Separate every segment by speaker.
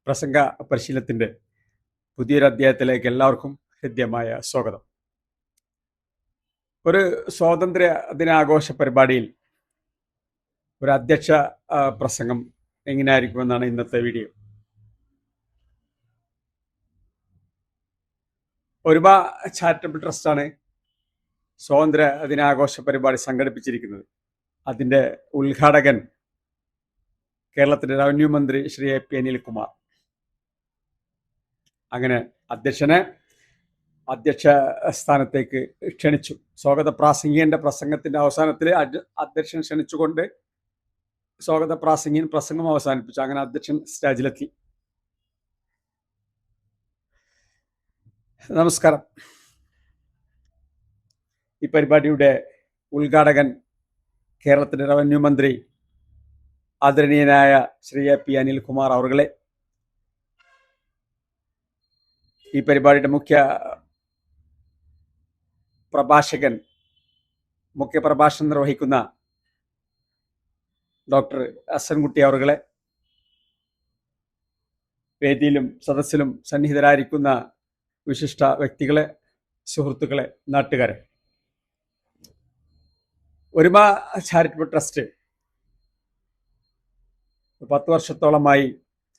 Speaker 1: പ്രസംഗ പരിശീലനത്തിൻ്റെ പുതിയൊരു അധ്യായത്തിലേക്ക് എല്ലാവർക്കും ഹൃദ്യമായ സ്വാഗതം. ഒരു സ്വാതന്ത്ര്യ ദിനാഘോഷ പരിപാടിയിൽ ഒരു അധ്യക്ഷ പ്രസംഗം എങ്ങനെയായിരിക്കുമെന്നാണ് ഇന്നത്തെ വീഡിയോ. ഒരുമ ചാരിറ്റബിൾ ട്രസ്റ്റാണ് സ്വാതന്ത്ര്യ ദിനാഘോഷ പരിപാടി സംഘടിപ്പിച്ചിരിക്കുന്നത്. അതിൻ്റെ ഉദ്ഘാടകൻ കേരളത്തിൻ്റെ റവന്യൂ മന്ത്രി ശ്രീ എ പി അനിൽകുമാർ. അങ്ങനെ അധ്യക്ഷ സ്ഥാനത്തേക്ക് ക്ഷണിച്ചു. സ്വാഗത പ്രാസംഗികന്റെ പ്രസംഗത്തിന്റെ അവസാനത്തിൽ അധ്യക്ഷൻ ക്ഷണിച്ചുകൊണ്ട് സ്വാഗത പ്രാസംഗികൻ പ്രസംഗം അവസാനിപ്പിച്ചു. അങ്ങനെ അധ്യക്ഷൻ സ്റ്റേജിലെത്തി. നമസ്കാരം. ഈ പരിപാടിയുടെ ഉദ്ഘാടകൻ കേരളത്തിന്റെ റവന്യൂ മന്ത്രി ആദരണീയനായ ശ്രീ എ പി അനിൽകുമാർ അവർകളെ, ഈ പരിപാടിയുടെ മുഖ്യ പ്രഭാഷണം നിർവഹിക്കുന്ന ഡോക്ടർ അസൻകുട്ടി അവർകളെ, വേദിയിലും സദസ്സിലും സന്നിഹിതരായിരിക്കുന്ന വിശിഷ്ട വ്യക്തികളെ, സുഹൃത്തുക്കളെ, നാട്ടുകാരെ. ഒരുമ ചാരിറ്റബിൾ ട്രസ്റ്റ് 10 വർഷത്തോളമായി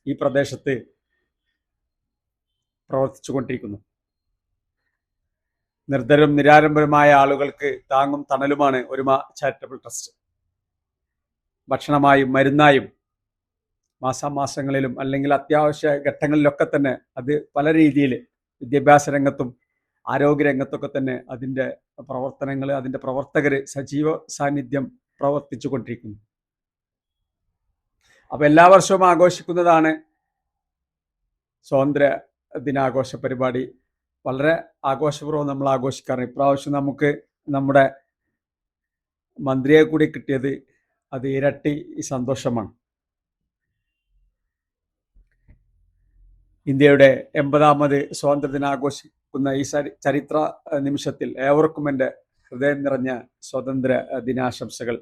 Speaker 1: ഈ പ്രദേശത്ത് പ്രവർത്തിച്ചു കൊണ്ടിരിക്കുന്നു. നിർദ്ധരും നിരാലംബരുമായ ആളുകൾക്ക് താങ്ങും തണലുമാണ് ഒരുമ ചാരിറ്റബിൾ ട്രസ്റ്റ്. ഭക്ഷണമായും മരുന്നായും മാസാമാസങ്ങളിലും അല്ലെങ്കിൽ അത്യാവശ്യ ഘട്ടങ്ങളിലൊക്കെ തന്നെ അത് പല രീതിയിൽ വിദ്യാഭ്യാസ രംഗത്തും ആരോഗ്യ രംഗത്തൊക്കെ തന്നെ അതിൻ്റെ പ്രവർത്തനങ്ങൾ, അതിൻ്റെ പ്രവർത്തകർ സജീവ സാന്നിധ്യം പ്രവർത്തിച്ചു കൊണ്ടിരിക്കുന്നു. അപ്പോൾ എല്ലാ വർഷവും ആഘോഷിക്കുന്നതാണ് സ്വാതന്ത്ര്യ ദിനാഘോഷ പരിപാടി. വളരെ ആഘോഷപൂർവ്വം നമ്മൾ ആഘോഷിക്കാറുണ്ട്. ഇപ്രാവശ്യം നമുക്ക് നമ്മുടെ മന്ത്രിയെ കൂടി കിട്ടിയത് അത് ഇരട്ടി സന്തോഷമാണ്. ഇന്ത്യയുടെ 80ാമത് സ്വാതന്ത്ര്യ ദിനാഘോഷിക്കുന്ന ഈ ചരിത്ര നിമിഷത്തിൽ ഏവർക്കും എൻ്റെ ഹൃദയം നിറഞ്ഞ സ്വാതന്ത്ര്യ ദിനാശംസകൾ.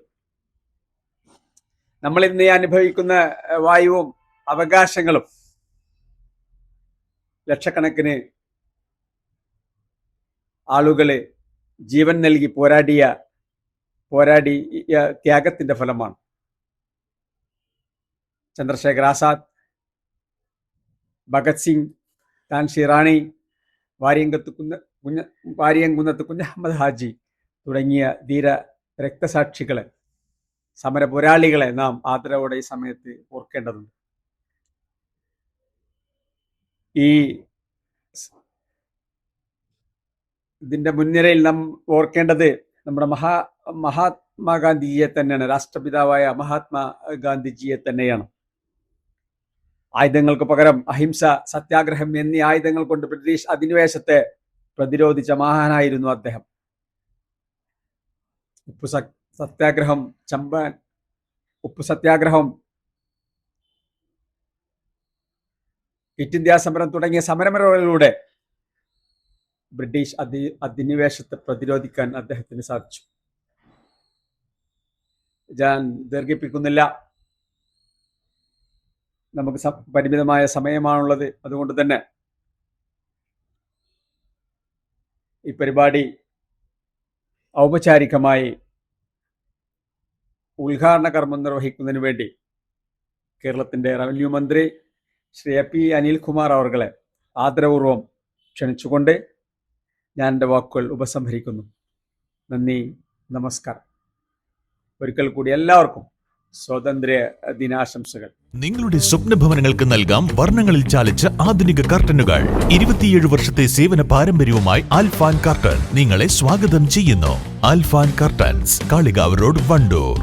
Speaker 1: നമ്മൾ ഇന്ന് അനുഭവിക്കുന്ന വായുവും അവകാശങ്ങളും ലക്ഷക്കണക്കിന് ആളുകളെ ജീവൻ നൽകി പോരാടിയ ത്യാഗത്തിന്റെ ഫലമാണ്. ചന്ദ്രശേഖർ ആസാദ്, ഭഗത് സിംഗ്, ഝാൻസി റാണി, വാരിയംകുന്നത്ത് കുഞ്ഞഹമ്മദ് ഹാജി തുടങ്ങിയ ധീര രക്തസാക്ഷികളെ, സമര പോരാളികളെ നാം ആദരവോടെ ഈ സമയത്ത് ഓർക്കേണ്ടതുണ്ട്. ഇതിന്റെ മുൻനിരയിൽ നാം ഓർക്കേണ്ടത് നമ്മുടെ മഹാത്മാഗാന്ധിജിയെ തന്നെയാണ്, രാഷ്ട്രപിതാവായ മഹാത്മാഗാന്ധിജിയെ തന്നെയാണ്. ആയുധങ്ങൾക്ക് പകരം അഹിംസ, സത്യാഗ്രഹം എന്നീ ആയുധങ്ങൾ കൊണ്ട് ബ്രിട്ടീഷ് അധിനിവേശത്തെ പ്രതിരോധിച്ച മഹാനായിരുന്നു അദ്ദേഹം. ഉപ്പു സത്യാഗ്രഹം, ക്വിറ്റ് ഇന്ത്യ സമരം തുടങ്ങിയ സമരമുറകളിലൂടെ ബ്രിട്ടീഷ് അധിനിവേശത്തെ പ്രതിരോധിക്കാൻ അദ്ദേഹത്തിന് സാധിച്ചു. ഞാൻ ദീർഘിപ്പിക്കുന്നില്ല, നമുക്ക് പരിമിതമായ സമയമാണുള്ളത്. അതുകൊണ്ട് തന്നെ ഈ പരിപാടി ഔപചാരികമായി ഉദ്ഘാടന കർമ്മം നിർവഹിക്കുന്നതിന് വേണ്ടി കേരളത്തിൻ്റെ റവന്യൂ മന്ത്രി ശ്രീ എ പി അനിൽകുമാർ അവർകളെ ആദരപൂർവ്വം ക്ഷണിച്ചുകൊണ്ട് ഞാൻ എൻ്റെ വാക്കുകൾ ഉപസംഹരിക്കുന്നു. നന്ദി, നമസ്കാരം. ഒരിക്കൽ കൂടി എല്ലാവർക്കും സ്വാതന്ത്ര്യ ദിനാശംസകൾ.
Speaker 2: നിങ്ങളുടെ സ്വപ്ന ഭവനങ്ങൾക്ക് നൽകാം വർണ്ണങ്ങളിൽ ചാലിച്ച ആധുനിക കർട്ടനുകൾ. 27 വർഷത്തെ സേവന പാരമ്പര്യവുമായി ആൽഫാൻ കർട്ടൻ നിങ്ങളെ സ്വാഗതം ചെയ്യുന്നു. Alfan curtains, Kalikavu road, Wandoor.